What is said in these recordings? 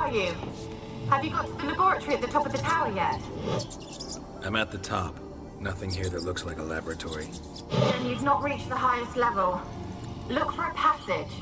are you? Have you got to the laboratory at the top of the tower yet? I'm at the top. Nothing here that looks like a laboratory. Then you've not reached the highest level. Look for a passage.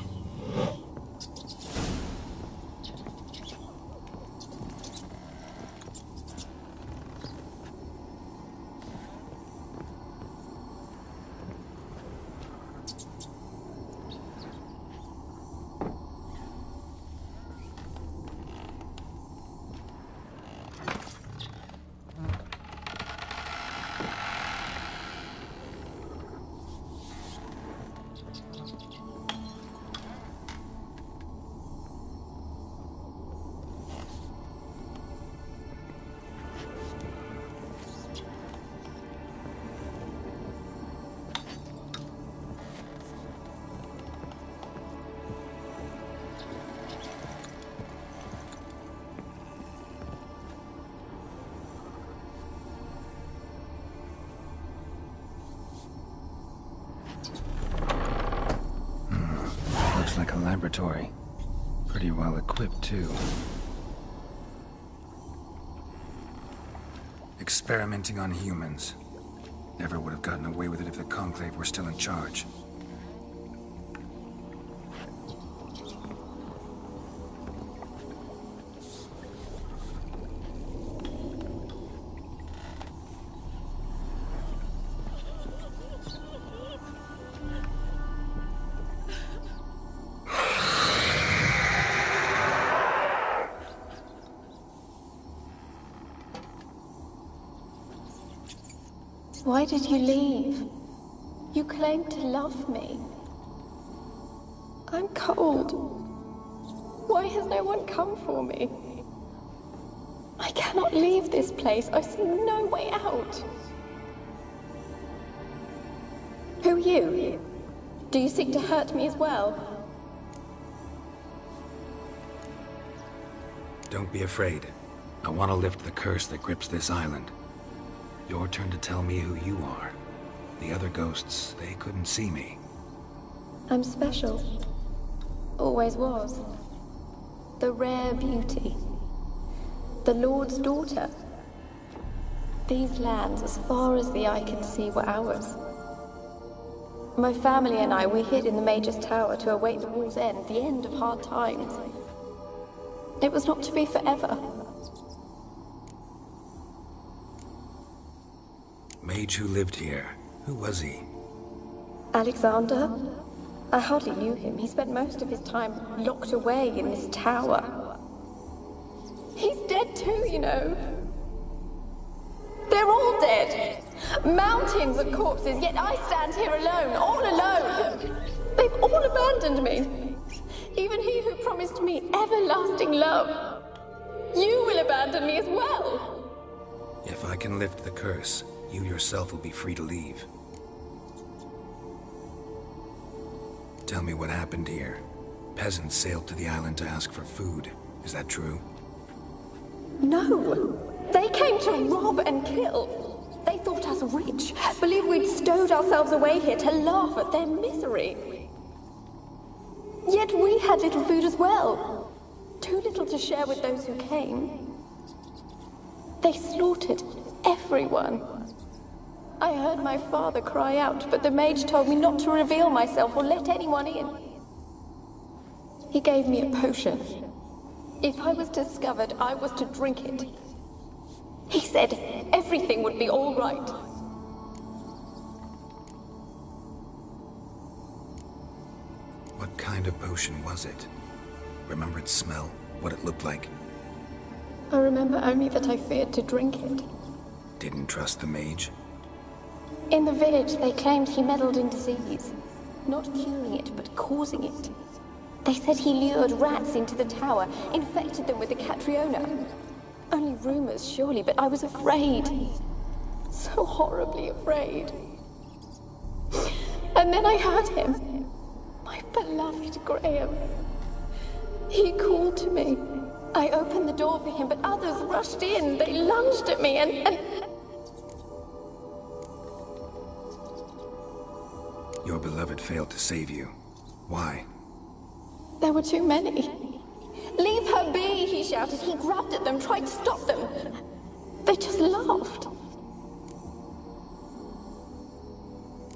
Like a laboratory. Pretty well equipped, too. Experimenting on humans. Never would have gotten away with it if the Conclave were still in charge. Why did you leave? You claimed to love me. I'm cold. Why has no one come for me? I cannot leave this place. I see no way out. Who are you? Do you seek to hurt me as well? Don't be afraid. I want to lift the curse that grips this island. Your turn to tell me who you are. The other ghosts, they couldn't see me. I'm special. Always was. The rare beauty. The Lord's daughter. These lands, as far as the eye can see, were ours. My family and I, we hid in the Mage's Tower to await the war's end, the end of hard times. It was not to be forever. Mage who lived here. Who was he? Alexander? I hardly knew him. He spent most of his time locked away in this tower. He's dead too, you know. They're all dead. Mountains of corpses, yet I stand here alone, all alone. They've all abandoned me. Even he who promised me everlasting love. You will abandon me as well. If I can lift the curse, you yourself will be free to leave. Tell me what happened here. Peasants sailed to the island to ask for food. Is that true? No. They came to rob and kill. They thought us rich, believed we'd stowed ourselves away here to laugh at their misery. Yet we had little food as well. Too little to share with those who came. They slaughtered everyone. I heard my father cry out, but the mage told me not to reveal myself or let anyone in. He gave me a potion. If I was discovered, I was to drink it. He said everything would be all right. What kind of potion was it? Remember its smell? What it looked like? I remember only that I feared to drink it. Didn't trust the mage? In the village, they claimed he meddled in disease. Not curing it, but causing it. They said he lured rats into the tower, infected them with the Catriona. Only rumors, surely, but I was afraid. So horribly afraid. And then I heard him. My beloved Graham. He called to me. I opened the door for him, but others rushed in. They lunged at me and... Your beloved failed to save you. Why? There were too many. Leave her be, he shouted. He grabbed at them, tried to stop them. They just laughed.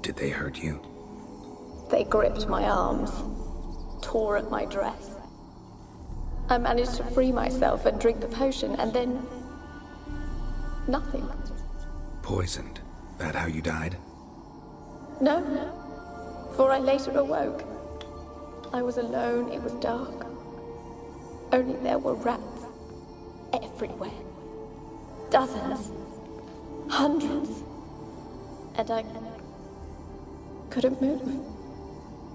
Did they hurt you? They gripped my arms, tore at my dress. I managed to free myself and drink the potion, and then... nothing. Poisoned? That how you died? No, for I later awoke. I was alone, it was dark. Only there were rats everywhere. Dozens. Hundreds. And I couldn't move.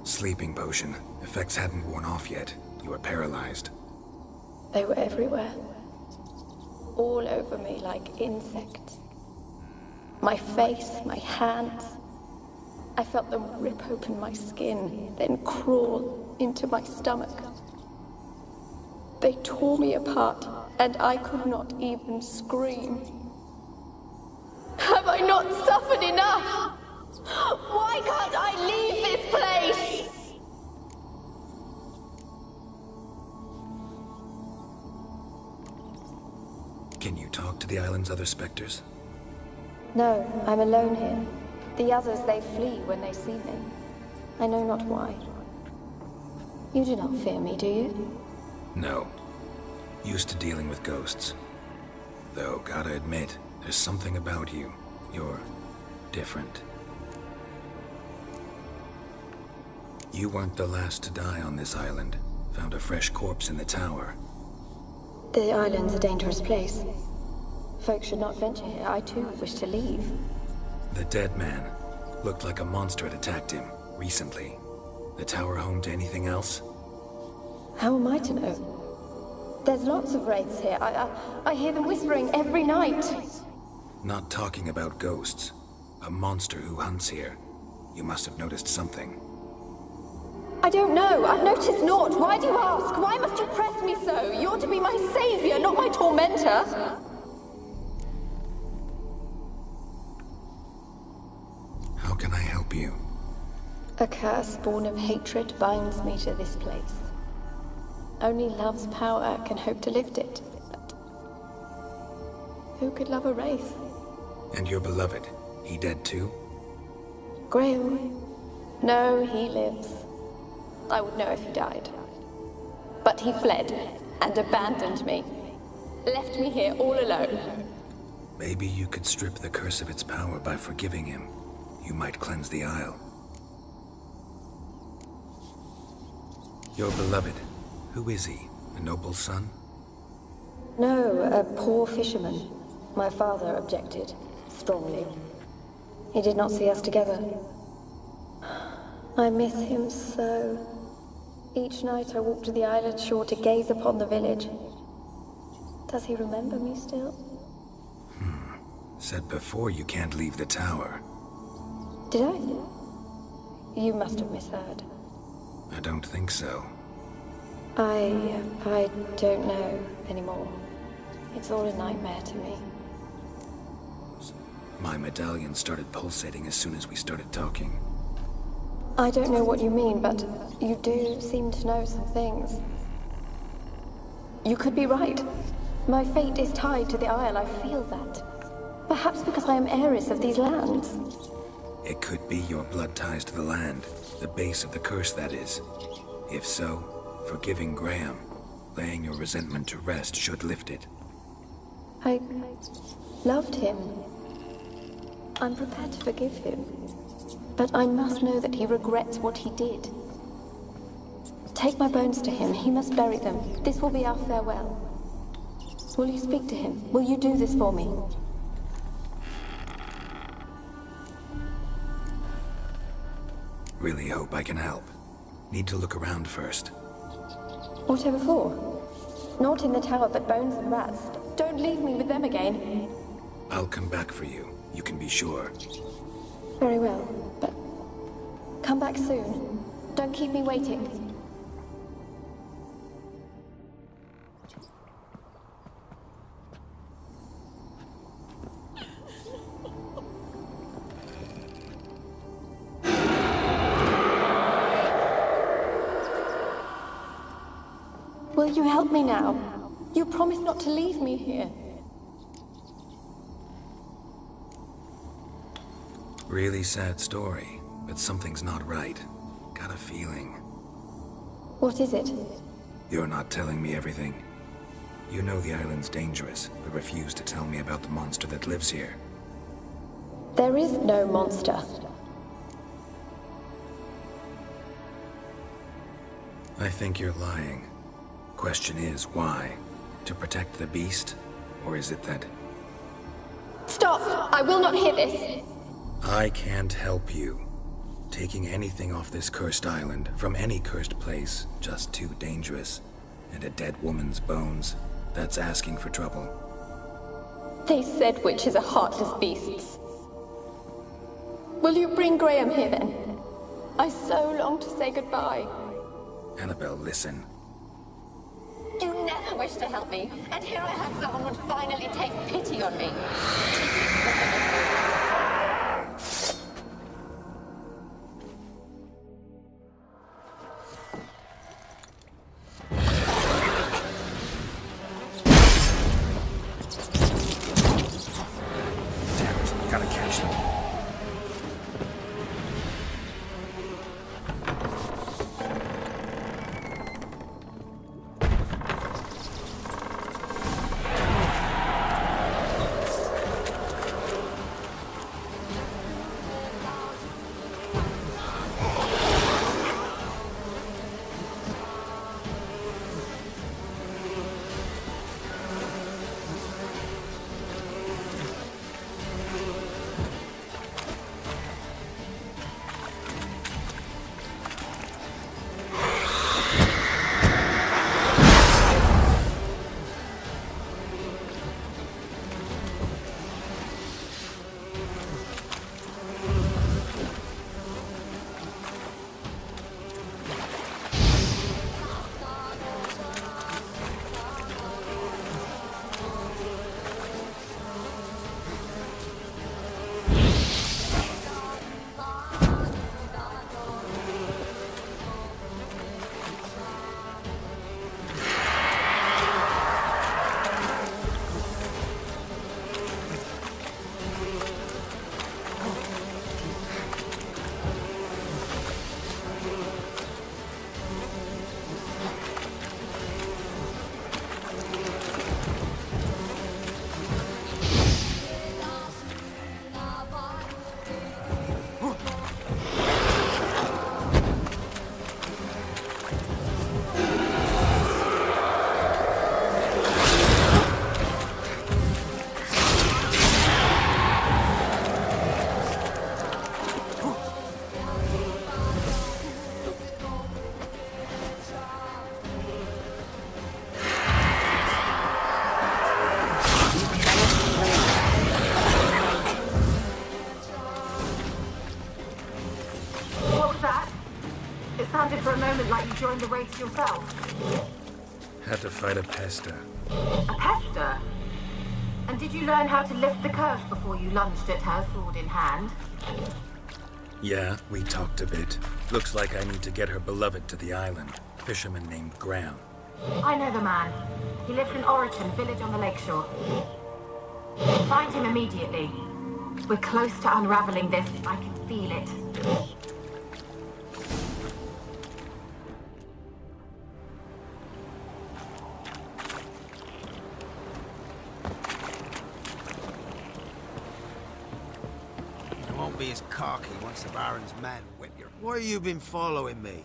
Sleeping potion. Effects hadn't worn off yet. You were paralyzed. They were everywhere. All over me like insects. My face, my hands. I felt them rip open my skin, then crawl into my stomach. They tore me apart, and I could not even scream. Have I not suffered enough? Why can't I leave this place? Can you talk to the island's other specters? No, I'm alone here. The others, they flee when they see me. I know not why. You do not fear me, do you? No. Used to dealing with ghosts. Though, gotta admit, there's something about you. You're different. You weren't the last to die on this island. Found a fresh corpse in the tower. The island's a dangerous place. Folks should not venture here. I too wish to leave. The dead man. Looked like a monster had attacked him, recently. The tower home to anything else? How am I to know? There's lots of wraiths here. I hear them whispering every night. Not talking about ghosts. A monster who hunts here. You must have noticed something. I don't know. I've noticed naught. Why do you ask? Why must you press me so? You're to be my savior, not my tormentor. How can I help you? A curse born of hatred binds me to this place. Only love's power can hope to lift it. But who could love a wraith? And your beloved, he dead too? Graham? No, he lives. I would know if he died. But he fled and abandoned me. Left me here all alone. Maybe you could strip the curse of its power by forgiving him. You might cleanse the isle. Your beloved, who is he? A noble son? No, a poor fisherman. My father objected, strongly. He did not see us together. I miss him so. Each night I walk to the island shore to gaze upon the village. Does he remember me still? Said before you can't leave the tower. Did I? You must have misheard. I don't think so. I don't know anymore. It's all a nightmare to me. My medallion started pulsating as soon as we started talking. I don't know what you mean, but you do seem to know some things. You could be right. My fate is tied to the Isle, I feel that. Perhaps because I am heiress of these lands. It could be your blood ties to the land, the base of the curse, that is. If so, forgiving Graham, laying your resentment to rest should lift it. I loved him. I'm prepared to forgive him. But I must know that he regrets what he did. Take my bones to him. He must bury them. This will be our farewell. Will you speak to him? Will you do this for me? Really hope I can help. Need to look around first. Whatever for? Not in the tower, but bones and rats. Don't leave me with them again. I'll come back for you. You can be sure. Very well, but come back soon. Don't keep me waiting. Will you help me now? You promised not to leave me here. Really sad story, but something's not right. Got a feeling. What is it? You're not telling me everything. You know the island's dangerous, but refuse to tell me about the monster that lives here. There is no monster. I think you're lying. Question is, why? To protect the beast? Or is it that... Stop! I will not hear this! I can't help you. Taking anything off this cursed island, from any cursed place, just too dangerous. And a dead woman's bones, that's asking for trouble. They said witches are heartless beasts. Will you bring Graham here then? I so long to say goodbye. Annabelle, listen. You never wished to help me, and here I have someone would finally take pity on me. Damn it, gotta catch them. For a moment like you joined the race yourself. Had to fight a pester. A pester? And did you learn how to lift the curse before you lunged at her, sword in hand? Yeah, we talked a bit. Looks like I need to get her beloved to the island. Fisherman named Graham. I know the man. He lives in Oriton, village on the lakeshore. Find him immediately. We're close to unraveling this. I can feel it. Be as cocky once the Baron's men whip your... Why you been following me?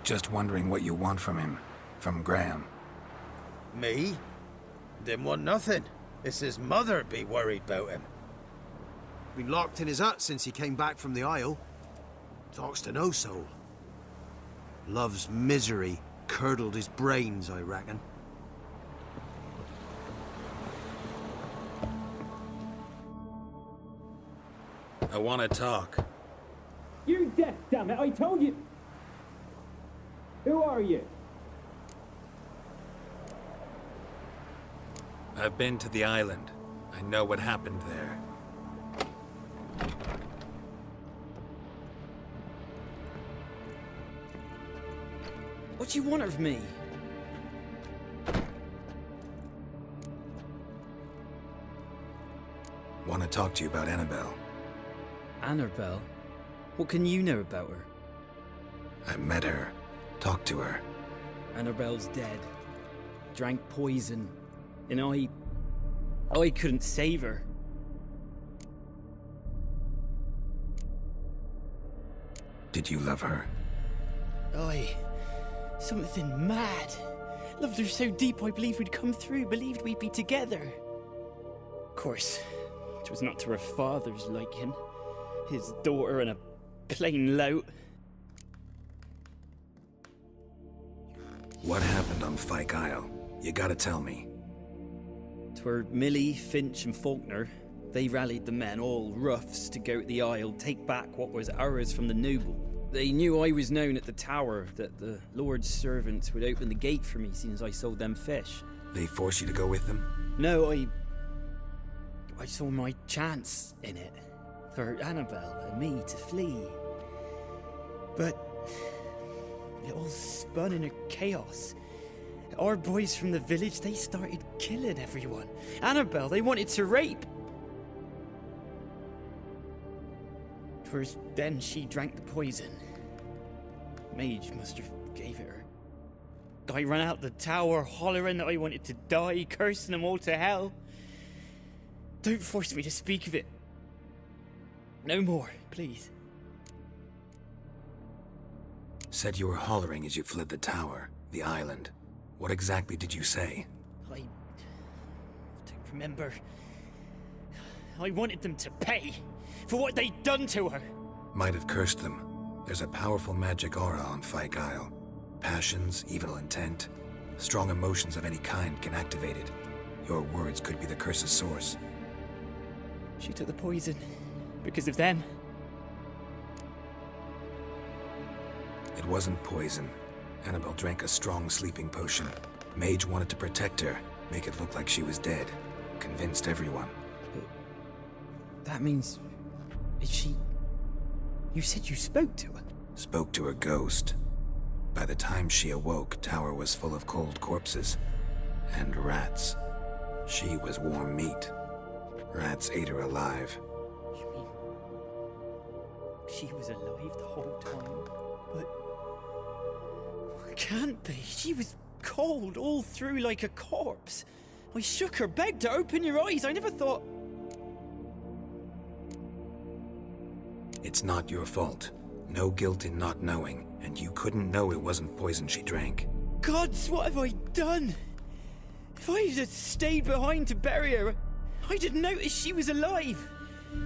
Just wondering what you want from him. From Graham. Me? Didn't want nothing. It's his mother be worried about him. Been locked in his hut since he came back from the Isle. Talks to no soul. Love's misery curdled his brains, I reckon. I want to talk. You're deaf, damn it! I told you! Who are you? I've been to the island. I know what happened there. What do you want of me? Want to talk to you about Annabelle. Annabelle? What can you know about her? I met her. Talked to her. Annabelle's dead. Drank poison. And I couldn't save her. Did you love her? Something mad. Loved her so deep I believed we'd come through, believed we'd be together. Of course, it was not to her father's liking. His daughter and a plain lout. What happened on Fyke Isle? You gotta tell me. 'Twere Millie, Finch and Faulkner. They rallied the men, all roughs, to go to the Isle, take back what was ours from the noble. They knew I was known at the tower, that the Lord's servants would open the gate for me since I sold them fish. They forced you to go with them? No, I saw my chance in it. For Annabelle and me to flee. But it all spun in a chaos. Our boys from the village, they started killing everyone. Annabelle, they wanted to rape. 'Twas then she drank the poison. Mage must have gave it her. I ran out the tower hollering that I wanted to die, cursing them all to hell. Don't force me to speak of it. No more, please. Said you were hollering as you fled the tower, the island. What exactly did you say? I don't remember. I wanted them to pay for what they'd done to her. Might have cursed them. There's a powerful magic aura on Fyke Isle. Passions, evil intent, strong emotions of any kind can activate it. Your words could be the curse's source. She took the poison because of them. It wasn't poison. Annabelle drank a strong sleeping potion. Mage wanted to protect her, make it look like she was dead. Convinced everyone. But that means... is she... You said you spoke to her? Spoke to her ghost. By the time she awoke, tower was full of cold corpses. And rats. She was warm meat. Rats ate her alive. You mean... she was alive the whole time? But... can't be. She was cold all through like a corpse. I shook her, begged her, open your eyes. I never thought... It's not your fault. No guilt in not knowing, and you couldn't know it wasn't poison she drank. Gods, what have I done? If I had stayed behind to bury her, I didn't notice she was alive.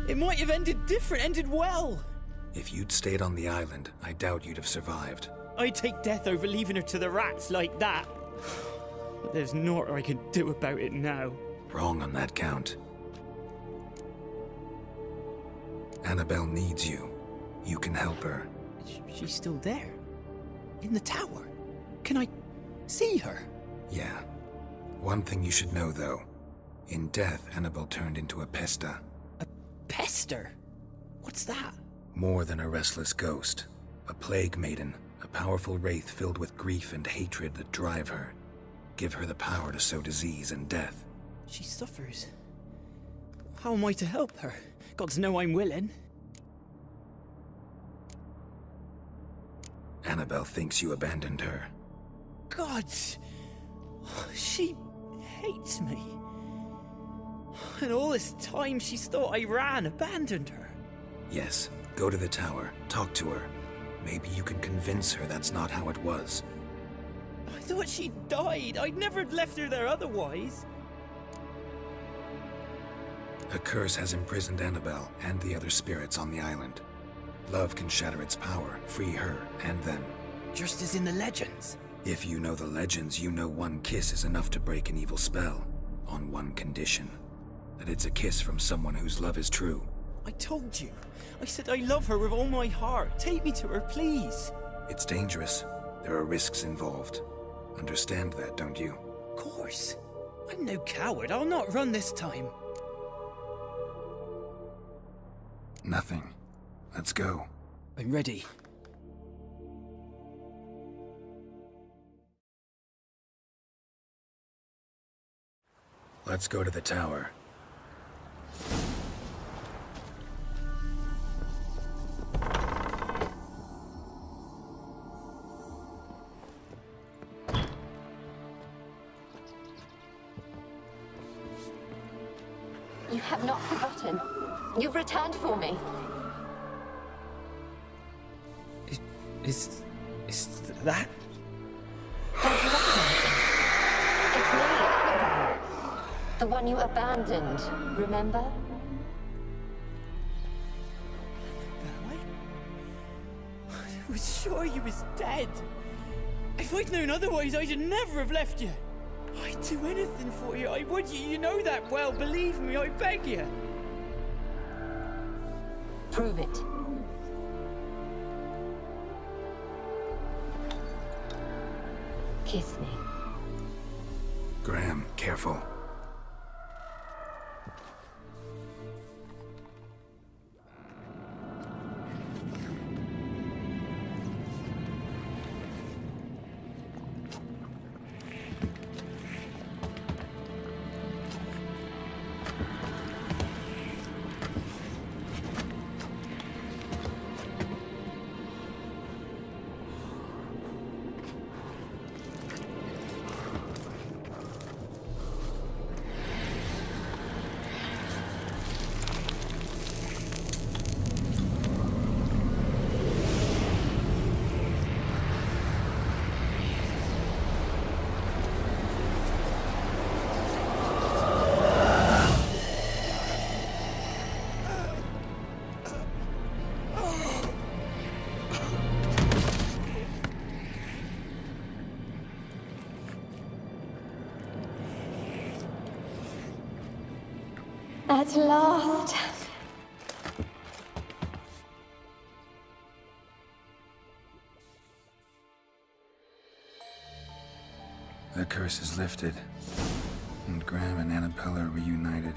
It might have ended different, ended well. If you'd stayed on the island, I doubt you'd have survived. I'd take death over leaving her to the rats like that. But there's naught I can do about it now. Wrong on that count. Annabelle needs you. You can help her. She's still there? In the tower? Can I see her? Yeah. One thing you should know, though. In death, Annabelle turned into a pesta. A pester? What's that? More than a restless ghost. A plague maiden. A powerful wraith filled with grief and hatred that drive her. Give her the power to sow disease and death. She suffers. How am I to help her? Gods know I'm willing. Annabelle thinks you abandoned her. Gods! She hates me. And all this time she's thought I ran, abandoned her. Yes, go to the tower, talk to her. Maybe you can convince her that's not how it was. I thought she died. I'd never left her there otherwise. A curse has imprisoned Annabelle and the other spirits on the island. Love can shatter its power, free her and them. Just as in the legends. If you know the legends, you know one kiss is enough to break an evil spell. On one condition. That it's a kiss from someone whose love is true. I told you. I said I love her with all my heart. Take me to her, please. It's dangerous. There are risks involved. Understand that, don't you? Of course. I'm no coward. I'll not run this time. Nothing. Let's go. I'm ready. Let's go to the tower. You have not forgotten. You've returned for me. Is that? Don't you recognize it? It's me, Annabelle. The one you abandoned, remember? I was sure you was dead. If I'd known otherwise, I'd never have left you. I'd do anything for you. I would. You know that well. Believe me, I beg you. Prove it. Kiss me. Graham, careful. At last. The curse is lifted, and Graham and Annabella are reunited.